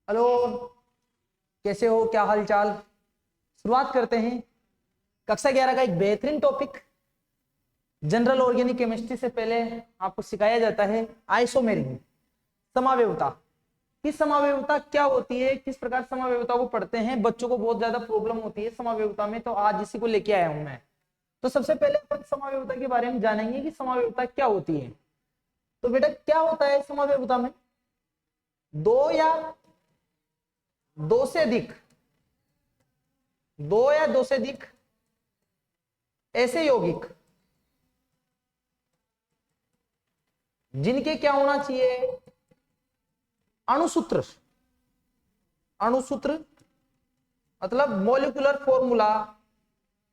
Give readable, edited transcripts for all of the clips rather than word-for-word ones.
Hello, कैसे हो, क्या हाल चाल। शुरुआत करते हैं कक्षा 11 का एक बेहतरीन टॉपिक। जनरल ऑर्गेनिक केमिस्ट्री से पहले आपको सिखाया जाता है आइसोमेरिज्म, समावयवता। किस समावयवता क्या होती है, किस प्रकार समावयवता को पढ़ते हैं। बच्चों को बहुत ज्यादा प्रॉब्लम होती है समावयवता में, तो आज इसी को लेके आया हूं मैं। तो सबसे पहले अपन समावयवता के बारे में जानेंगे कि समावयवता क्या होती है। तो बेटा क्या होता है समावयवता में, दो या दो से अधिक ऐसे यौगिक जिनके क्या होना चाहिए, अणुसूत्र मतलब मॉलिक्यूलर फॉर्मूला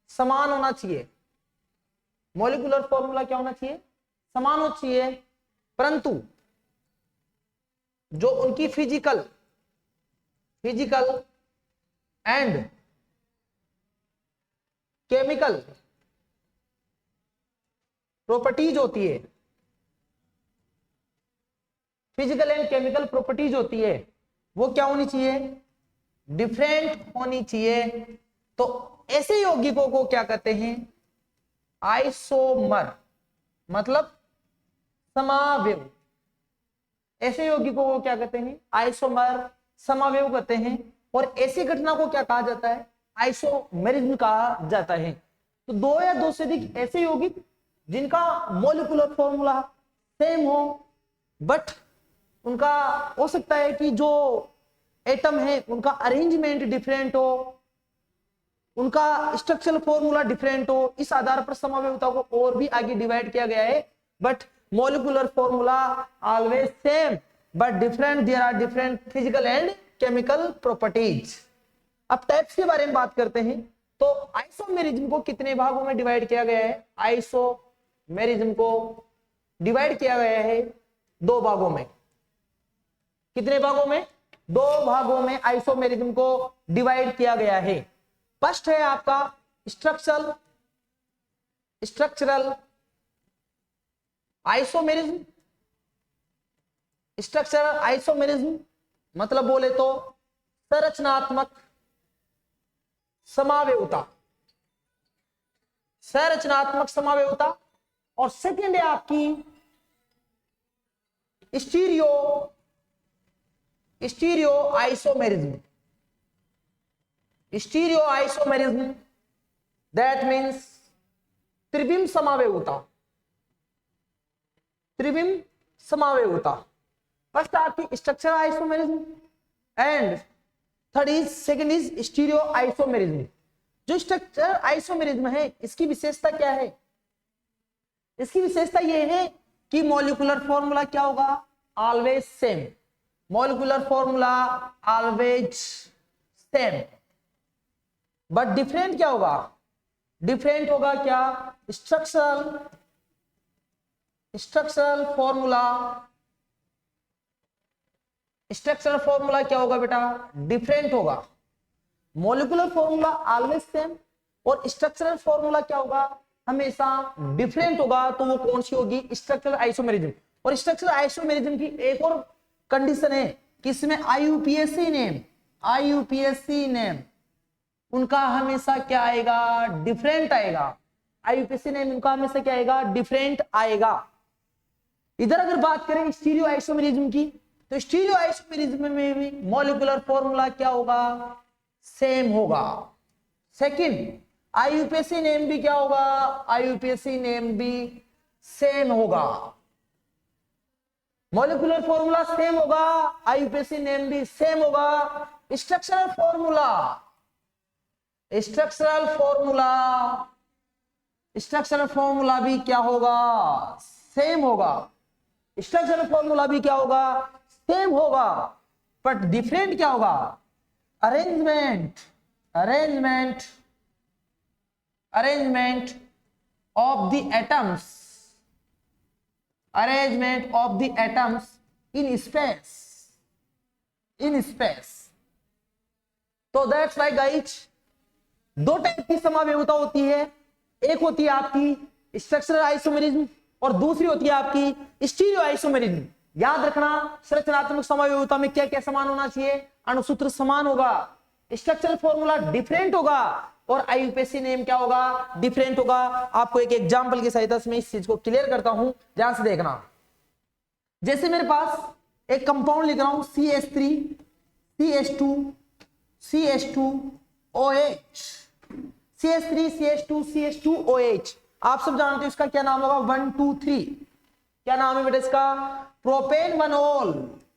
समान होना चाहिए। मॉलिक्यूलर फॉर्मूला क्या होना चाहिए, समान होना चाहिए। परंतु जो उनकी फिजिकल एंड केमिकल प्रॉपर्टीज होती है, फिजिकल एंड केमिकल प्रॉपर्टीज होती है, वो क्या होनी चाहिए, डिफरेंट होनी चाहिए। तो ऐसे यौगिकों को क्या कहते हैं, आइसोमर, मतलब समावयव। ऐसे यौगिकों को क्या कहते हैं, आइसोमर, समावयव कहते हैं। और ऐसी घटना को क्या कहा जाता है, आइसोमेरिज्म कहा जाता है। तो दो या दो से अधिक ऐसे यौगिक जिनका मॉलिक्यूलर फॉर्मूला सेम हो, बट उनका हो सकता है कि जो एटम है उनका अरेंजमेंट डिफरेंट हो, उनका स्ट्रक्चरल फॉर्मूला डिफरेंट हो। इस आधार पर समावयवता को और भी आगे डिवाइड किया गया है। But molecular formula always same, but different, there are different physical and chemical properties. अब टाइप्स के बारे में बात करते हैं। तो आइसोमेरिज्म को कितने भागों में डिवाइड किया गया है, आइसोमेरिज्म को डिवाइड किया गया है दो भागों में। कितने भागों में, दो भागों में आइसोमेरिज्म को डिवाइड किया गया है। फर्स्ट है आपका स्ट्रक्चरल आइसोमेरिज्म। स्ट्रक्चरल आइसोमेरिज्म मतलब बोले तो संरचनात्मक समावयवता, संरचनात्मक समावयवता। और सेकंड है आपकी stereo isomerism. Stereo isomerism that means त्रिविम समावयवता, त्रिविम समावयवता। फर्स्ट आपकी structural isomerism and second is stereo isomerism. जो स्ट्रक्चरल आइसोमेरिज्म है इसकी विशेषता क्या है, इसकी विशेषता यह है कि मॉलिक्यूलर फॉर्मूला क्या होगा, always same. Molecular formula always same, but different क्या होगा, डिफरेंट होगा क्या, स्ट्रक्चरल फॉर्मूला क्या होगा बेटा, डिफरेंट होगा। मॉलिक्यूलर फॉर्मूला ऑलवेज सेम और स्ट्रक्चरल फॉर्मूला क्या होगा, हमेशा डिफरेंट होगा। तो वो कौन सी होगी, स्ट्रक्चरल आइसोमेरिज्म। और स्ट्रक्चरल आइसोमेरिज्म की एक और कंडीशन है कि इसमें आईयूपीएससी नेम उनका हमेशा क्या आएगा, डिफरेंट आएगा। आईयूपीएससी नेम उनका हमेशा क्या आएगा, डिफरेंट आएगा। इधर अगर बात करें स्टीरियो आइसोमेरिज्म की, तो स्टीरियो आइसोमेरिज्म में भी मॉलिक्यूलर फॉर्मूला क्या होगा, सेम होगा। सेकंड, आईयूपीएससी नेम भी क्या होगा, आईयूपीएससी नेम भी सेम होगा। मॉलिक्यूलर फॉर्मूला सेम होगा, आईयूपीएससी नेम भी सेम होगा। स्ट्रक्चरल फॉर्मूला भी क्या होगा, सेम होगा। स्ट्रक्चरल फॉर्मूला भी क्या होगा, सेम होगा, बट डिफरेंट क्या होगा, arrangement of the atoms in space. तो दैट्स वाई गाइज, दो टाइप की समावयवता होती है। एक होती है आपकी स्ट्रक्चरल आइसोमेरिज्म और दूसरी होती है आपकी स्टीरियो आइसोमेरिज्म। याद रखना, संरचनात्मक समावयवता में क्या क्या समान होना चाहिए, अणुसूत्र समान होगा, स्ट्रक्चरल फॉर्मूला डिफरेंट होगा और आईयूपीएसी नेम क्या होगा, डिफरेंट होगा। आपको एक एग्जांपल की सहायता से मैं इस चीज को क्लियर करता हूं, ध्यान से देखना। जैसे मेरे पास एक कंपाउंड लिख रहा हूं CH3 CH2 CH2 OH, CH3 CH2 CH2 OH। आप सब जानते हो इसका क्या नाम होगा, 1 2 3। क्या नाम है बेटा इसका, प्रोपेन वनोल।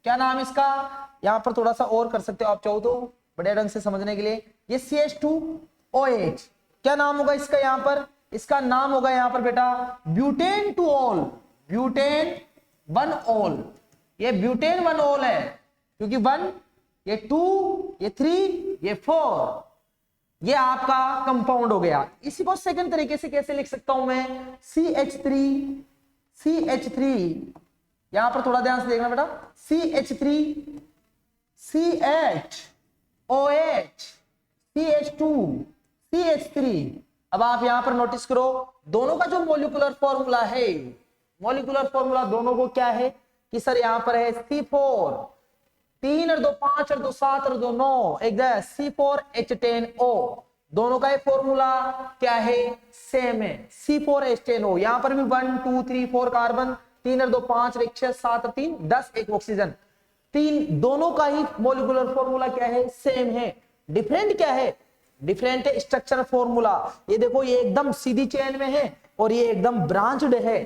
क्या नाम है इसका, यहां पर थोड़ा सा और कर सकते हो आप चाहो तो बड़े ढंग से समझने के लिए। ये CH2OH क्या नाम होगा इसका, यहां पर इसका नाम होगा यहां पर बेटा butane two all, butane one all. ये ब्यूटेन वन ऑल है, क्योंकि 1 ये 2 ये 3 ये 4 ये आपका कंपाउंड हो गया। इसी को सेकंड तरीके से कैसे लिख सकता हूं मैं, CH3 यहां पर थोड़ा ध्यान से देखना बेटा, CH3 CHOH CH2 CH3। अब आप यहां पर नोटिस करो दोनों का जो मॉलिक्यूलर फॉर्मूला है, मॉलिक्यूलर फॉर्मूला दोनों को क्या है कि सर यहां पर है C4, 3 और 2 5 और 2 7 और 2 9, एक C4H10O। दोनों का फॉर्मूला क्या है, सेम है, C4H10O। यहां पर भी 1 2 3 4 कार्बन, 3 और 2 5 और 6 7 और 3 10 एक ऑक्सीजन, तीन दोनों का ही मॉलिक्यूलर फॉर्मूला क्या है, सेम है। डिफरेंट क्या है, डिफरेंट है स्ट्रक्चर फॉर्मूला। ये देखो ये एकदम सीधी चेन में है और ये एकदम ब्रांच्ड है,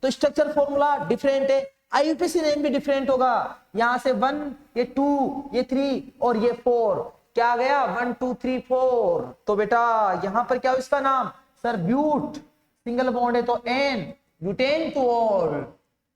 तो स्ट्रक्चर फॉर्मूला डिफरेंट है। आईयूपीएसी नेम भी डिफरेंट होगा, यहां से 1 ये 2 ये 3 और ये 4 क्या आ गया 1 2 3 4। तो बेटा यहां पर क्या हो इसका नाम, सर ब्यूट, सिंगल बॉन्ड है तो एन, ब्यूटेन टू ऑल।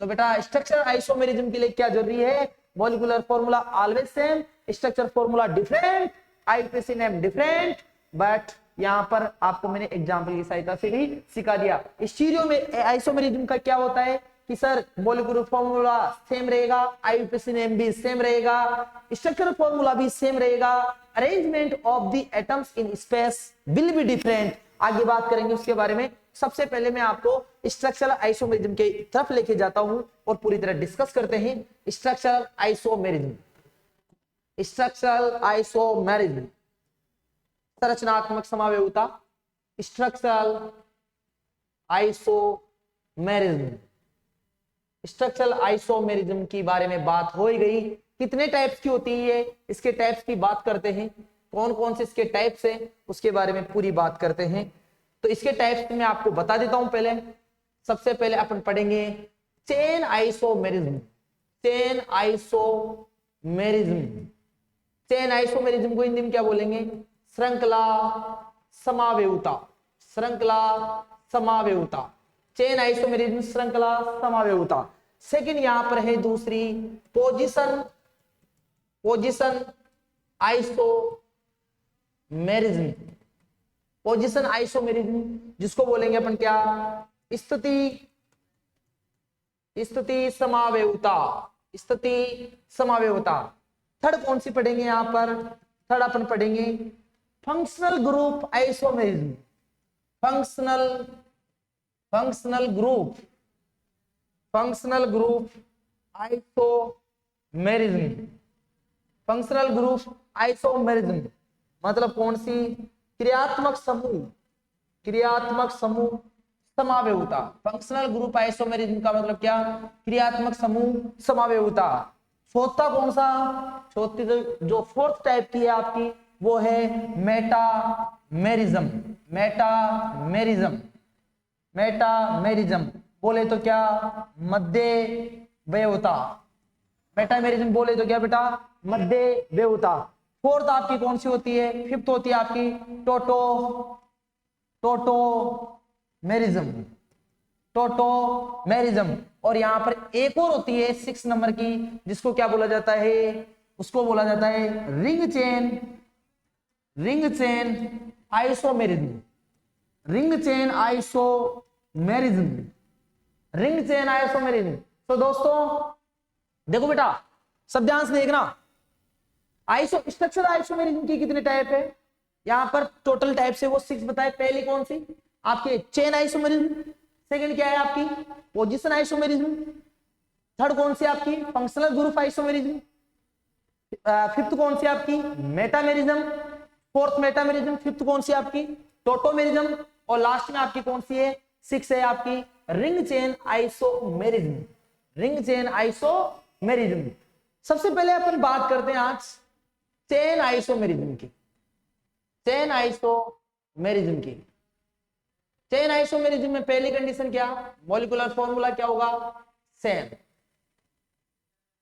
तो बेटा स्ट्रक्चर आइसोमेरिज्म के लिए क्या जरूरी है, molecular formula always same, structure formula different, IUPAC name different. But यहां पर आपको मैंने एग्जांपल की सहायता से भी सिखा दिया। स्टीरियो में आइसोमेरिज्म का क्या होता है कि सर मॉलिक्यूलर फॉर्मूला सेम रहेगा, आईयूपीएसी नेम भी सेम रहेगा, स्ट्रक्चरल फॉर्मूला भी सेम रहेगा, arrangement of the atoms in space will be different. आगे बात करेंगे उसके बारे में। सबसे पहले मैं आपको स्ट्रक्चरल आइसोमेरिज्म के तरफ लेके जाता हूं और पूरी तरह डिस्कस करते हैं स्ट्रक्चरल आइसोमेरिज्म। स्ट्रक्चरल आइसोमेरिज्म, संरचनात्मक समावेशिता, स्ट्रक्चरल आइसोमेरिज्म। स्ट्रक्चरल आइसोमेरिज्म की बारे में बात हो ही गई, कितने टाइप्स की होती है इसके टाइप्स की बात करते हैं, कौन कौन से इसके टाइप्स है उसके बारे में पूरी बात करते हैं। तो इसके टाइप्स मैं आपको बता देता हूं। पहले सबसे पहले अपन पढ़ेंगे chain isomerism. Chain isomerism, chain isomerism को हिंदी में क्या बोलेंगे, श्रृंखला समावेशिता, श्रृंखला समावेशिता, चेन आइसोमेरिज्म श्रृंखला समावेशिता। सेकंड यहां पर है दूसरी position, position isomerism, position isomerism जिसको बोलेंगे अपन क्या, स्थिति, स्थिति समावेशिता, स्थिति समावेशिता। थर्ड कौन सी पढ़ेंगे यहां पर, थर्ड अपन पढ़ेंगे functional group isomerism, functional, functional group, functional group isomerism, functional group isomerism मतलब कौन सी, क्रियात्मक समूह, क्रियात्मक समूह समावेशिता। फंक्शनल ग्रुप आइसोमेरिज्म का मतलब क्या, क्रियात्मक समूह समावेशिता। चौथा कौन सा, चौथी जो फोर्थ टाइप की है आपकी वो है मेटामेरिज्म, मेटामेरिज्म, मेटामेरिज्म बोले तो क्या मध्यवयवता, मेटामेरिज्म बोले तो क्या बेटा मध्यवयवता। फोर्थ आपकी कौन सी होती है, फिफ्थ होती है आपकी टोटोमेरिज्म, टोटोमेरिज्म। और यहां पर एक और होती है 6 नंबर की जिसको क्या बोला जाता है, उसको बोला जाता है ring chain, ring chain isomerism, ring chain isomerism, ring chain isomerism. तो दोस्तों देखो बेटा सब ध्यान से देखना, स्ट्रक्चर आइसोमेरिज्म की कितने टाइप है, यहां पर टोटल टाइप से वो 6 बताए। पहली कौन सी आपके चेन आइसोमेरिज्म, सेकंड क्या है आपकी पोजीशन आइसोमेरिज्म, थर्ड कौन सी आपकी फंक्शनल ग्रुप आइसोमेरिज्म, फिफ्थ कौन सी आपकी मेटामेरिज्म, फोर्थ मेटामेरिज्म, फिफ्थ कौन सी आपकी टोटोमेरिज्म, और लास्ट में आपकी कौन सी है, सिक्स है आपकी ring chain isomerism, ring chain isomerism. सबसे पहले अपन बात करते हैं आज चेन आइसोमेरिज्म की, चेन आइसोमेरिज्म की। चेन आइसोमेरिज्म में पहली कंडीशन क्या, मॉलिक्यूलर फॉर्मूला क्या होगा, सेम,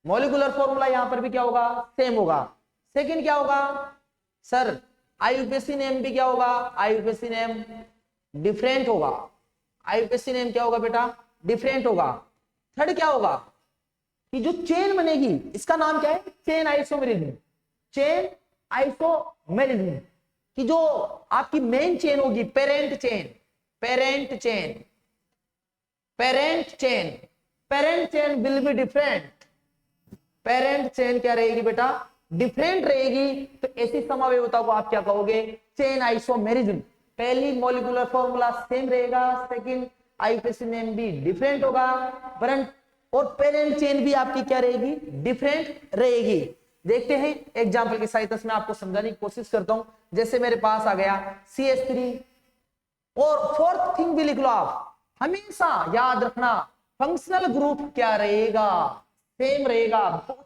मॉलिक्यूलर फॉर्मूला यहां पर भी क्या होगा, सेम होगा। सेकंड क्या होगा सर, आईयूपीएसी नेम भी क्या होगा, आईयूपीएसी नेम डिफरेंट होगा, आईयूपीएसी नेम क्या होगा बेटा, डिफरेंट होगा। थर्ड क्या होगा कि जो चेन बनेगी इसका नाम क्या है, चेन आइसोमेरिज्म, चेन आइसोमेरिज्म की जो आपकी मेन चेन होगी, parent chain, parent chain, parent chain, parent chain will be different, parent chain क्या रहेगी बेटा, डिफरेंट रहेगी। तो ऐसी समावेवता को आप क्या कहोगे, चेन आइसोमेरिज्म। पहली मॉलिक्यूलर फॉर्मूला सेम रहेगा, सेकंड आईयूपीएसी नेम भी डिफरेंट होगा, परंतु और पेरेंट चेन भी आपकी क्या रहेगी, डिफरेंट रहेगी। देखते हैं एग्जांपल की सहायता से मैं आपको समझाने की कोशिश करता हूं। जैसे मेरे पास आ गया CH3, और फोर्थ थिंग भी लिख लो आप, हमेशा याद रखना फंक्शनल ग्रुप क्या रहेगा, सेम रहेगा।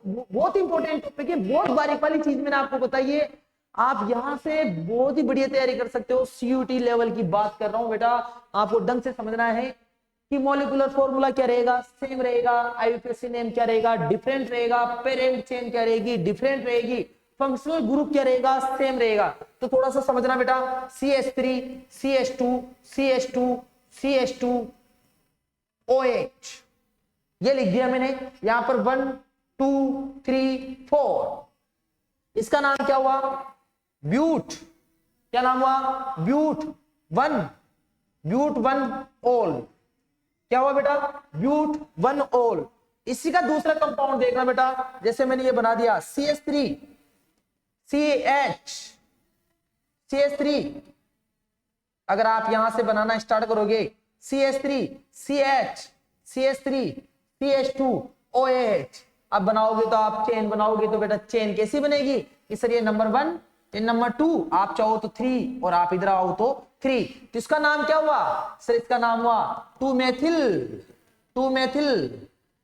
बहुत इंपॉर्टेंट टॉपिक है, बहुत बारीक वाली चीज मैंने आपको बताई है, आप यहां से बहुत ही बढ़िया तैयारी कर सकते हो। CUT लेवल की बात कर रहा हूं बेटा, आपको ढंग से समझना है कि मॉलिक्यूलर फॉर्मूला क्या रहेगा, सेम रहेगा, आईयूपीएसी नेम क्या रहेगा, डिफरेंट रहेगा, पेरेंट चेन क्या रहेगी, डिफरेंट रहेगी, फंक्शनल ग्रुप क्या रहेगा, सेम रहेगा। तो थोड़ा सा समझना बेटा, CH3 CH2 CH2 CH2 OH, ये लिख दिया मैंने यहां पर 1 2 3 4, इसका नाम क्या हुआ, ब्यूट, क्या नाम हुआ, ब्यूट 1, ब्यूट 1 ओल, क्या हुआ बेटा, ब्यूट 1 ओल। इसी का दूसरा कंपाउंड देखना बेटा, जैसे मैंने ये बना दिया CH3 CH, CH3, अगर आप यहां से बनाना स्टार्ट करोगे CH3 CH, CH3 CH2 OH, अब बनाओगे तो आप चेन बनाओगे तो बेटा चेन कैसी बनेगी कि सर ये नंबर 1, ये नंबर 2, आप चाहो तो 3 और आप इधर आओ तो 3, तो इसका नाम क्या हुआ सर, इसका नाम हुआ 2 methyl, 2 methyl,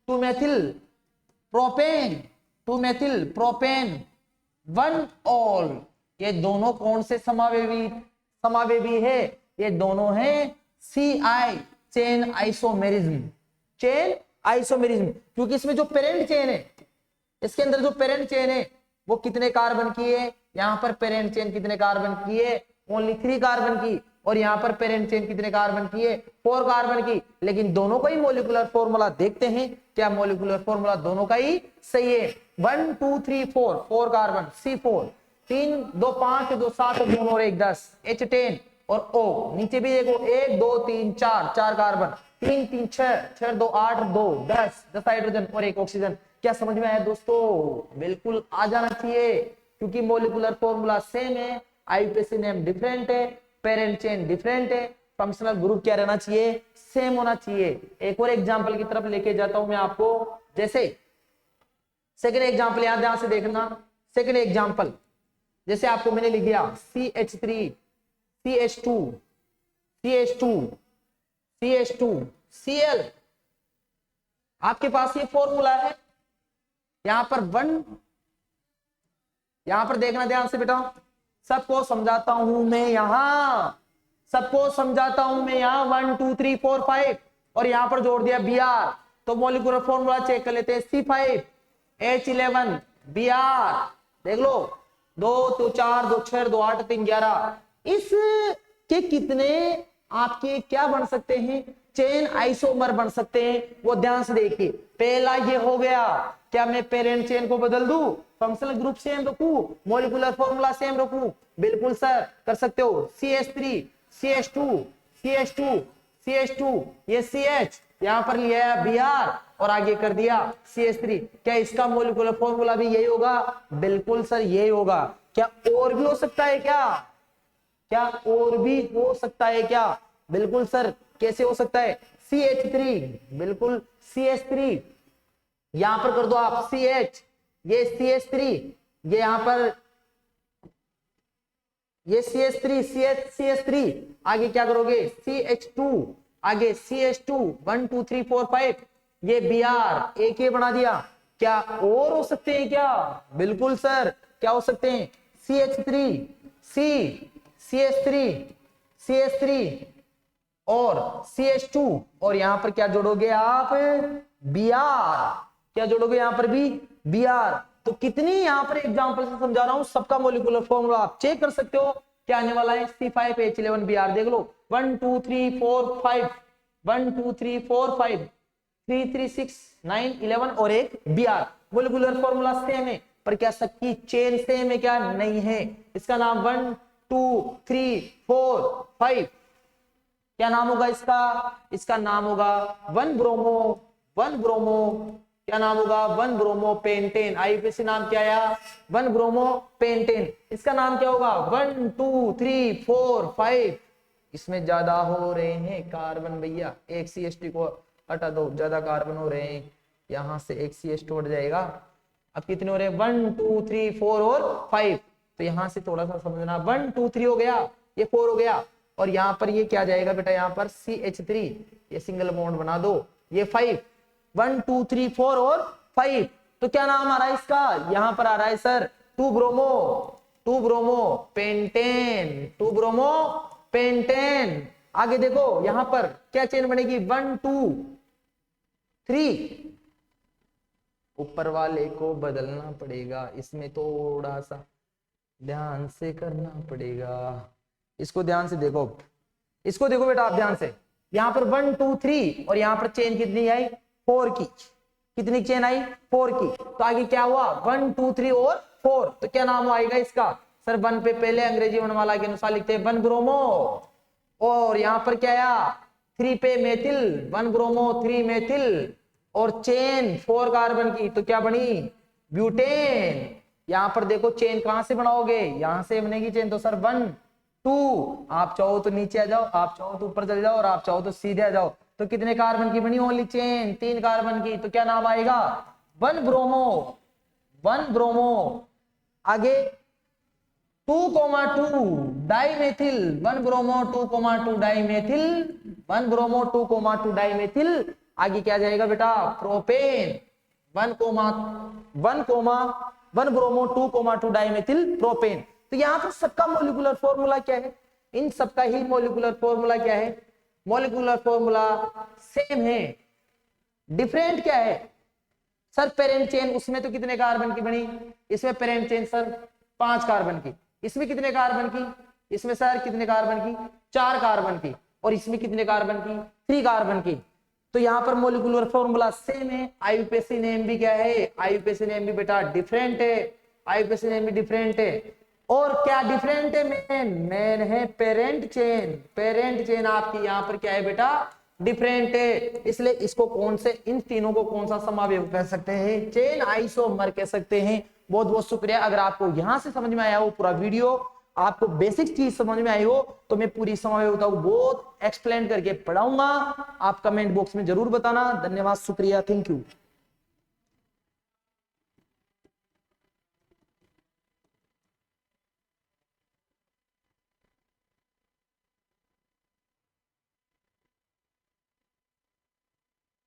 2 methyl propane, 2 methyl propane 1 all. ये दोनों कौन से समावेवी है, ये दोनों है CI, chain isomerism, chain isomerism, क्योंकि इसमें जो पेरेंट चेन है, इसके अंदर जो पेरेंट चेन है वो कितने कार्बन की है, यहां पर पेरेंट चेन कितने कार्बन की है, ओनली 3 कार्बन की, और यहां पर पेरेंट चेन कितने कार्बन की है, 4 कार्बन की। लेकिन दोनों का ही मॉलिक्यूलर फॉर्मूला देखते हैं, क्या मॉलिक्यूलर फॉर्मूला दोनों का ही सही है, 1 2 3 4, 4 कार्बन C4, 3 2 5 2 7 2 और 1 10 H10 और O, नीचे भी देखो 1 2 3 4, 4 कार्बन, 3 3 6 6 2 8 2 10 10 हाइड्रोजन और 1 ऑक्सीजन। क्या समझ में आया दोस्तों, बिल्कुल आ जाना चाहिए, क्योंकि मॉलिक्यूलर फॉर्मूला सेम है, आईयूपीएसी नेम डिफरेंट है, पेरेंट चेन डिफरेंट है, फंक्शनल ग्रुप क्या रहना चाहिए, सेम होना चाहिए। एक और एग्जांपल की तरफ लेके जाता हूं मैं आपको, जैसे सेकंड एग्जांपल यहां ध्यान से देखना, सेकंड एग्जांपल जैसे आपको मैंने लिख दिया CH3 CH2 CH2 CH2 Cl, आपके पास ये फॉर्मूला है, यहां पर 1, यहां पर देखना ध्यान से बेटा, सबको समझाता हूं मैं यहां, सबको समझाता हूं मैं यहां, 1 2 3 4 5 और यहां पर जोड़ दिया Br, तो मॉलिक्यूलर फॉर्मूला चेक कर लेते हैं, C5 H11 Br, देख लो 2 2 4 2 6 2 8 3 11, इस के कितने आपके क्या बन सकते हैं, चेन आइसोमर बन सकते हैं, वो ध्यान से देखिए। पहला ये हो गया, क्या मैं पेरेंट चेन को बदल दूं, फंक्शनल ग्रुप सेम रखूं, मॉलिक्यूलर फॉर्मूला सेम रखूं, बिल्कुल सर कर सकते हो। CH3 CH2 CH2 CH2, ये CH यहां पर लिया है Br और आगे कर दिया CH3, क्या इसका मॉलिक्यूलर फॉर्मूला भी यही होगा, बिल्कुल सर यही होगा। क्या और भी हो सकता है क्या, क्या और भी हो सकता है क्या, बिल्कुल सर, कैसे हो सकता है, CH3, बिल्कुल CH3, यहां पर कर दो आप CH, ये CH3, ये यहाँ पर ये CH3 CH3 आगे क्या करोगे CH2 आगे CH2 1 2 3 4 5 ये Br एक ही बना दिया। क्या और हो सकते हैं क्या? बिल्कुल सर, क्या हो सकते हैं? CH3 C CH3 CH3 और CH2 और यहां पर क्या जोड़ोगे आप? Br। क्या जोड़ोगे यहां पर भी? Br। तो कितनी यहां पर एग्जांपल से समझा रहा हूं, सबका मॉलिक्यूलर फॉर्मूला आप चेक कर सकते हो। क्या आने वाला है? C5H11Br देख लो 1 2 3 4 5 1 2 3 4 5 3 3 6 9 11 और एक Br। मॉलिक्यूलर फॉर्मूला सेम है पर क्या सबकी चेन सेम है क्या? नहीं है। इसका नाम 1 2 3 4 5 क्या नाम होगा इसका? इसका नाम होगा 1 ब्रोमो क्या नाम होगा? 1 ब्रोमो पेंटेन। आईयूपीएसी नाम क्या आया? 1 ब्रोमो पेंटेन। इसका नाम क्या होगा? 1 2 3 4 5 इसमें ज्यादा हो रहे हैं कार्बन भैया, एक CH2 को हटा दो, ज्यादा कार्बन हो रहे हैं, यहां से एक CH2 हट जाएगा। अब कितने हो रहे हैं? 1 2 3 4 और 5। तो यहां से थोड़ा सा समझना, 1 2 3 हो गया, ये 4 हो गया और यहां पर ये क्या जाएगा बेटा? यहां पर CH3 ये सिंगल बॉन्ड बना दो, ये 5 1 2 3 4 और 5। तो क्या नाम आ रहा है इसका? यहां पर आ रहा है sir 2 bromo pentane 2 bromo pentane. आगे देखो यहां पर क्या चेन बनेगी? 1 2 3 ऊपर वाले को बदलना पड़ेगा, इसमें थोड़ा सा ध्यान से करना पड़ेगा। इसको ध्यान से देखो, इसको देखो बेटा आप ध्यान से। यहां पर 1 2 3 और यहां पर चेन कितनी आई? 4 की। कितनी चेन आई? 4 की। तो आगे क्या हुआ? 1 2 3 और 4। तो क्या नाम आएगा इसका? सर 1 पे पहले अंग्रेजी वर्णमाला के अनुसार लिखते हैं 1 ब्रोमो और यहां पर क्या आया? 3 पे मेथिल 1 ब्रोमो 3 मेथिल और चेन 4 कार्बन की, तो क्या बनी? ब्यूटेन। यहां पर देखो चेन कहां से बनाओगे? यहां से बनेगी चेन। तो सर 1 2 आप चाहो तो नीचे आ जाओ, आप चाहो तो ऊपर चले जाओ और आप चाहो तो सीधे आ जाओ। तो कितने कार्बन की बनी? ओनली चेन 3 कार्बन की। तो क्या नाम आएगा? 1 ब्रोमो आगे 2,2 dimethyl 1 bromo 2,2 dimethyl 1 bromo 2,2 dimethyl. आगे क्या जाएगा बेटा? Propane 1 bromo 2,2 dimethyl propane. तो यहां पर सबका मॉलिक्यूलर फॉर्मूला क्या है? इन सबका ही मॉलिक्यूलर फॉर्मूला क्या है? मॉलिक्यूलर फॉर्मूला सेम है, डिफरेंट क्या है? सर पेरेंट चेन उसमें तो कितने कार्बन की बनी? इसमें पेरेंट चेन सर 5 कार्बन की। इसमें कितने कार्बन की? इसमें सर कितने कार्बन की? 4 कार्बन की। और इसमें कितने कार्बन की? 3 कार्बन की। तो यहां पर मॉलिक्यूलर फॉर्मूला सेम है। आईयूपीएसी नेम भी क्या है? आईयूपीएसी नेम भी बेटा डिफरेंट है। आईयूपीएसी नेम भी डिफरेंट है। और क्या डिफरेंट है? मेन है पेरेंट चेन आपकी यहां पर क्या है बेटा? डिफरेंट है। इसलिए इसको कौन से, इन तीनों को कौन सा समावयव कह सकते हैं? चेन आइसोमर कह सकते हैं। बहुत बहुत शुक्रिया। अगर आपको यहां से समझ में आया हो पूरा वीडियो, आपको बेसिक चीज समझ में आई हो, तो मैं पूरी समावयवता को बहुत एक्सप्लेन करके पढ़ाऊंगा। आप कमेंट बॉक्स में जरूर बताना। धन्यवाद, शुक्रिया, थैंक यू।